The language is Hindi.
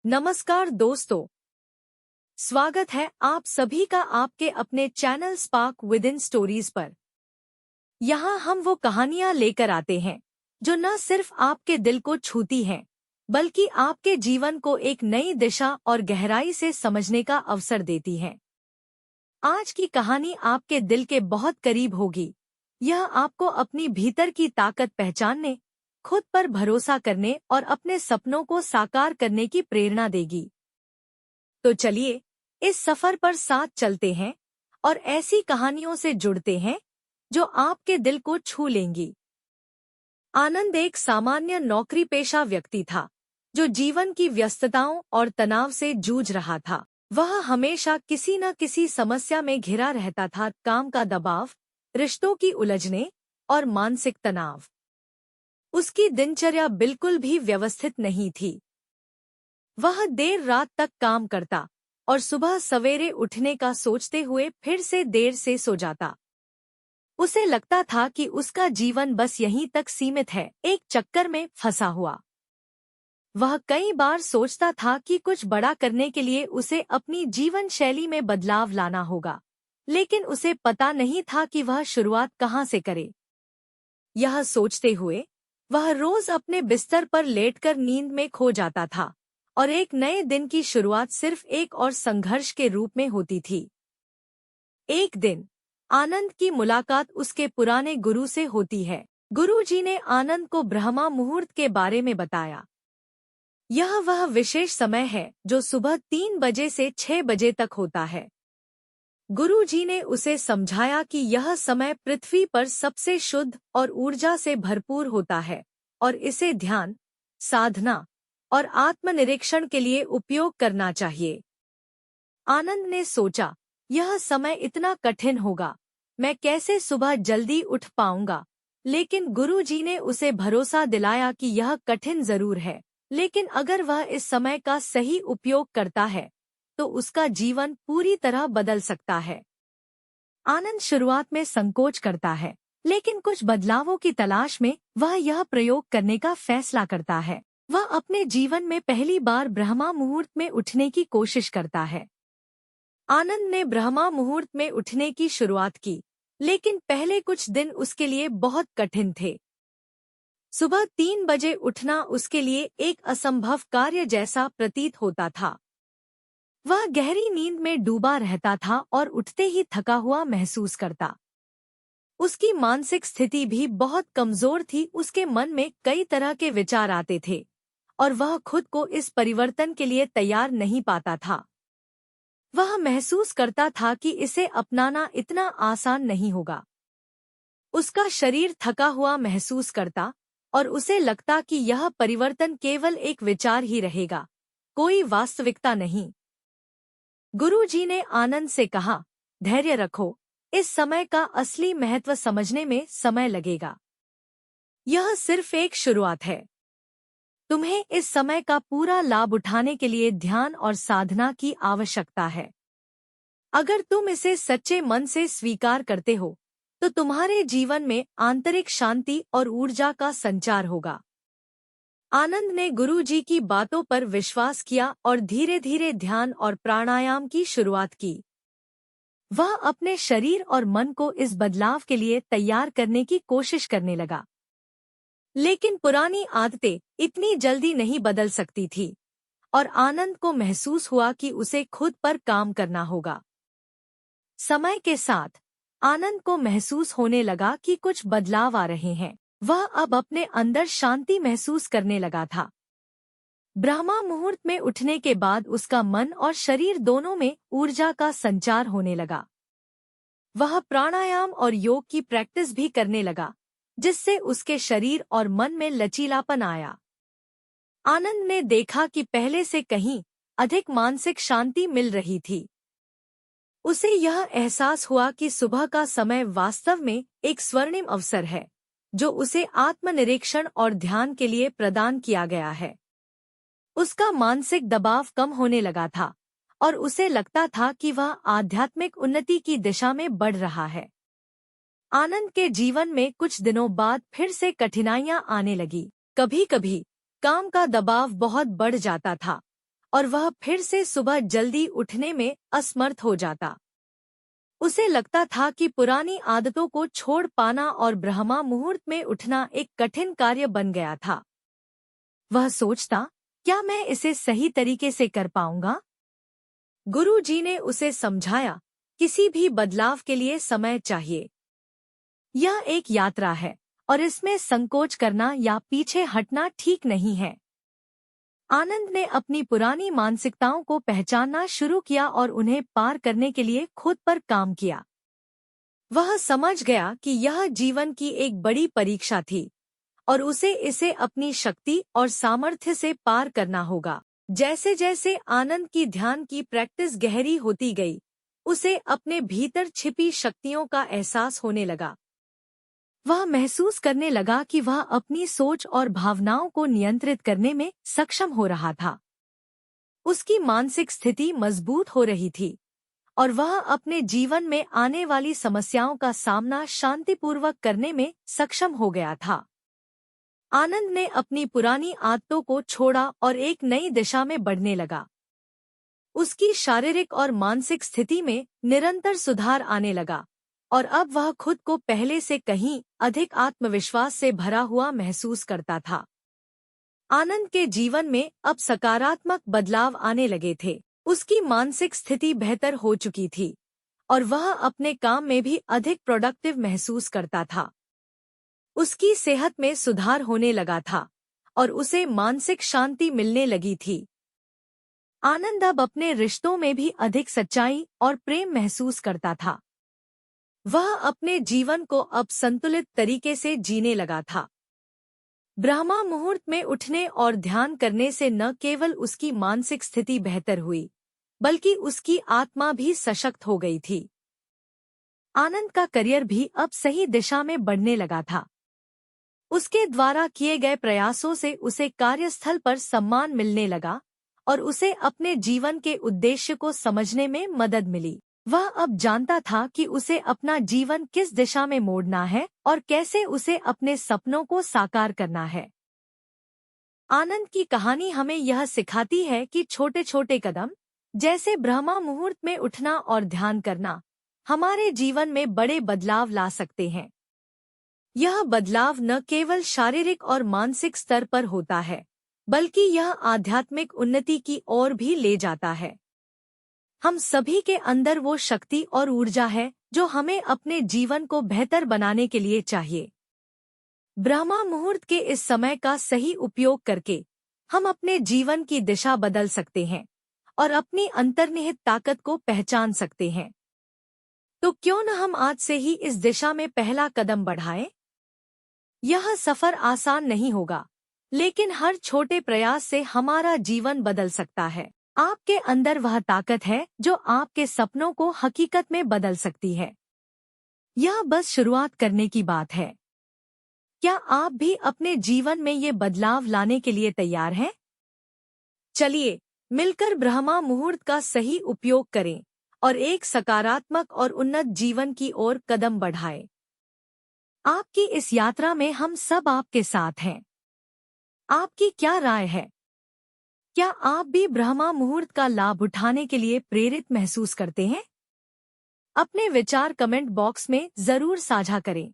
नमस्कार दोस्तों, स्वागत है आप सभी का आपके अपने channel spark with in stories पर। यहाँ हम वो कहानियाँ लेकर आते हैं जो न सिर्फ आपके दिल को छूती हैं, बल्कि आपके जीवन को एक नई दिशा और गहराई से समझने का अवसर देती हैं। आज की कहानी आपके दिल के बहुत करीब होगी। यह आपको अपनी भीतर की ताकत पहचानने, खुद पर भरोसा करने और अपने सपनों को साकार करने की प्रेरणा देगी। तो चलिए इस सफर पर साथ चलते हैं और ऐसी कहानियों से जुड़ते हैं जो आपके दिल को छू लेंगी। आनंद एक सामान्य नौकरी पेशा व्यक्ति था जो जीवन की व्यस्तताओं और तनाव से जूझ रहा था। वह हमेशा किसी न किसी समस्या में घिरा रहता था। काम का दबाव, रिश्तों की उलझने और मानसिक तनाव। उसकी दिनचर्या बिल्कुल भी व्यवस्थित नहीं थी। वह देर रात तक काम करता और सुबह सवेरे उठने का सोचते हुए फिर से देर से सो जाता। उसे लगता था कि उसका जीवन बस यहीं तक सीमित है, एक चक्कर में फंसा हुआ। वह कई बार सोचता था कि कुछ बड़ा करने के लिए उसे अपनी जीवन शैली में बदलाव लाना होगा, लेकिन उसे पता नहीं था कि वह शुरुआत कहाँ से करे। यह सोचते हुए वह रोज अपने बिस्तर पर लेटकर नींद में खो जाता था और एक नए दिन की शुरुआत सिर्फ एक और संघर्ष के रूप में होती थी। एक दिन आनंद की मुलाकात उसके पुराने गुरु से होती है। गुरुजी ने आनंद को ब्रह्मा मुहूर्त के बारे में बताया। यह वह विशेष समय है जो सुबह 3 बजे से 6 बजे तक होता है। गुरुजी ने उसे समझाया कि यह समय पृथ्वी पर सबसे शुद्ध और ऊर्जा से भरपूर होता है और इसे ध्यान, साधना और आत्मनिरीक्षण के लिए उपयोग करना चाहिए। आनंद ने सोचा, यह समय इतना कठिन होगा, मैं कैसे सुबह जल्दी उठ पाऊंगा। लेकिन गुरुजी ने उसे भरोसा दिलाया कि यह कठिन जरूर है, लेकिन अगर वह इस समय का सही उपयोग करता है तो उसका जीवन पूरी तरह बदल सकता है। आनंद शुरुआत में संकोच करता है, लेकिन कुछ बदलावों की तलाश में वह यह प्रयोग करने का फैसला करता है। वह अपने जीवन में पहली बार ब्रह्मा मुहूर्त में उठने की कोशिश करता है। आनंद ने ब्रह्मा मुहूर्त में उठने की शुरुआत की, लेकिन पहले कुछ दिन उसके लिए बहुत कठिन थे। सुबह 3 बजे उठना उसके लिए एक असंभव कार्य जैसा प्रतीत होता था। वह गहरी नींद में डूबा रहता था और उठते ही थका हुआ महसूस करता। उसकी मानसिक स्थिति भी बहुत कमजोर थी। उसके मन में कई तरह के विचार आते थे और वह खुद को इस परिवर्तन के लिए तैयार नहीं पाता था। वह महसूस करता था कि इसे अपनाना इतना आसान नहीं होगा। उसका शरीर थका हुआ महसूस करता और उसे लगता कि यह परिवर्तन केवल एक विचार ही रहेगा, कोई वास्तविकता नहीं। गुरुजी ने आनंद से कहा, धैर्य रखो, इस समय का असली महत्व समझने में समय लगेगा। यह सिर्फ एक शुरुआत है। तुम्हें इस समय का पूरा लाभ उठाने के लिए ध्यान और साधना की आवश्यकता है। अगर तुम इसे सच्चे मन से स्वीकार करते हो तो तुम्हारे जीवन में आंतरिक शांति और ऊर्जा का संचार होगा। आनंद ने गुरुजी की बातों पर विश्वास किया और धीरे धीरे ध्यान और प्राणायाम की शुरुआत की। वह अपने शरीर और मन को इस बदलाव के लिए तैयार करने की कोशिश करने लगा। लेकिन पुरानी आदतें इतनी जल्दी नहीं बदल सकती थी और आनंद को महसूस हुआ कि उसे खुद पर काम करना होगा। समय के साथ आनंद को महसूस होने लगा कि कुछ बदलाव आ रहे हैं। वह अब अपने अंदर शांति महसूस करने लगा था। ब्रह्मा मुहूर्त में उठने के बाद उसका मन और शरीर दोनों में ऊर्जा का संचार होने लगा। वह प्राणायाम और योग की प्रैक्टिस भी करने लगा, जिससे उसके शरीर और मन में लचीलापन आया। आनंद ने देखा कि पहले से कहीं अधिक मानसिक शांति मिल रही थी। उसे यह एहसास हुआ कि सुबह का समय वास्तव में एक स्वर्णिम अवसर है जो उसे आत्मनिरीक्षण और ध्यान के लिए प्रदान किया गया है। उसका मानसिक दबाव कम होने लगा था और उसे लगता था कि वह आध्यात्मिक उन्नति की दिशा में बढ़ रहा है। आनंद के जीवन में कुछ दिनों बाद फिर से कठिनाइयां आने लगी। कभी कभी काम का दबाव बहुत बढ़ जाता था और वह फिर से सुबह जल्दी उठने में असमर्थ हो जाता। उसे लगता था कि पुरानी आदतों को छोड़ पाना और ब्रह्मा मुहूर्त में उठना एक कठिन कार्य बन गया था। वह सोचता, क्या मैं इसे सही तरीके से कर पाऊंगा? गुरुजी ने उसे समझाया, किसी भी बदलाव के लिए समय चाहिए। यह एक यात्रा है और इसमें संकोच करना या पीछे हटना ठीक नहीं है। आनंद ने अपनी पुरानी मानसिकताओं को पहचानना शुरू किया और उन्हें पार करने के लिए खुद पर काम किया। वह समझ गया कि यह जीवन की एक बड़ी परीक्षा थी और उसे इसे अपनी शक्ति और सामर्थ्य से पार करना होगा। जैसे जैसे आनंद की ध्यान की प्रैक्टिस गहरी होती गई, उसे अपने भीतर छिपी शक्तियों का एहसास होने लगा। वह महसूस करने लगा कि वह अपनी सोच और भावनाओं को नियंत्रित करने में सक्षम हो रहा था। उसकी मानसिक स्थिति मजबूत हो रही थी और वह अपने जीवन में आने वाली समस्याओं का सामना शांतिपूर्वक करने में सक्षम हो गया था। आनंद ने अपनी पुरानी आदतों को छोड़ा और एक नई दिशा में बढ़ने लगा। उसकी शारीरिक और मानसिक स्थिति में निरंतर सुधार आने लगा और अब वह खुद को पहले से कहीं अधिक आत्मविश्वास से भरा हुआ महसूस करता था। आनंद के जीवन में अब सकारात्मक बदलाव आने लगे थे। उसकी मानसिक स्थिति बेहतर हो चुकी थी और वह अपने काम में भी अधिक प्रोडक्टिव महसूस करता था। उसकी सेहत में सुधार होने लगा था और उसे मानसिक शांति मिलने लगी थी। आनंद अब अपने रिश्तों में भी अधिक सच्चाई और प्रेम महसूस करता था। वह अपने जीवन को अब संतुलित तरीके से जीने लगा था। ब्रह्मा मुहूर्त में उठने और ध्यान करने से न केवल उसकी मानसिक स्थिति बेहतर हुई, बल्कि उसकी आत्मा भी सशक्त हो गई थी। आनंद का करियर भी अब सही दिशा में बढ़ने लगा था। उसके द्वारा किए गए प्रयासों से उसे कार्यस्थल पर सम्मान मिलने लगा और उसे अपने जीवन के उद्देश्य को समझने में मदद मिली। वह अब जानता था कि उसे अपना जीवन किस दिशा में मोड़ना है और कैसे उसे अपने सपनों को साकार करना है। आनंद की कहानी हमें यह सिखाती है कि छोटे छोटे कदम, जैसे ब्रह्मा मुहूर्त में उठना और ध्यान करना, हमारे जीवन में बड़े बदलाव ला सकते हैं। यह बदलाव न केवल शारीरिक और मानसिक स्तर पर होता है, बल्कि यह आध्यात्मिक उन्नति की ओर भी ले जाता है। हम सभी के अंदर वो शक्ति और ऊर्जा है जो हमें अपने जीवन को बेहतर बनाने के लिए चाहिए। ब्रह्मा मुहूर्त के इस समय का सही उपयोग करके हम अपने जीवन की दिशा बदल सकते हैं और अपनी अंतर्निहित ताकत को पहचान सकते हैं। तो क्यों न हम आज से ही इस दिशा में पहला कदम बढ़ाएं? यह सफर आसान नहीं होगा, लेकिन हर छोटे प्रयास से हमारा जीवन बदल सकता है। आपके अंदर वह ताकत है जो आपके सपनों को हकीकत में बदल सकती है। यह बस शुरुआत करने की बात है। क्या आप भी अपने जीवन में ये बदलाव लाने के लिए तैयार हैं? चलिए मिलकर ब्रह्मा मुहूर्त का सही उपयोग करें और एक सकारात्मक और उन्नत जीवन की ओर कदम बढ़ाएं। आपकी इस यात्रा में हम सब आपके साथ हैं। आपकी क्या राय है? क्या आप भी ब्रह्मा मुहूर्त का लाभ उठाने के लिए प्रेरित महसूस करते हैं? अपने विचार कमेंट बॉक्स में जरूर साझा करें।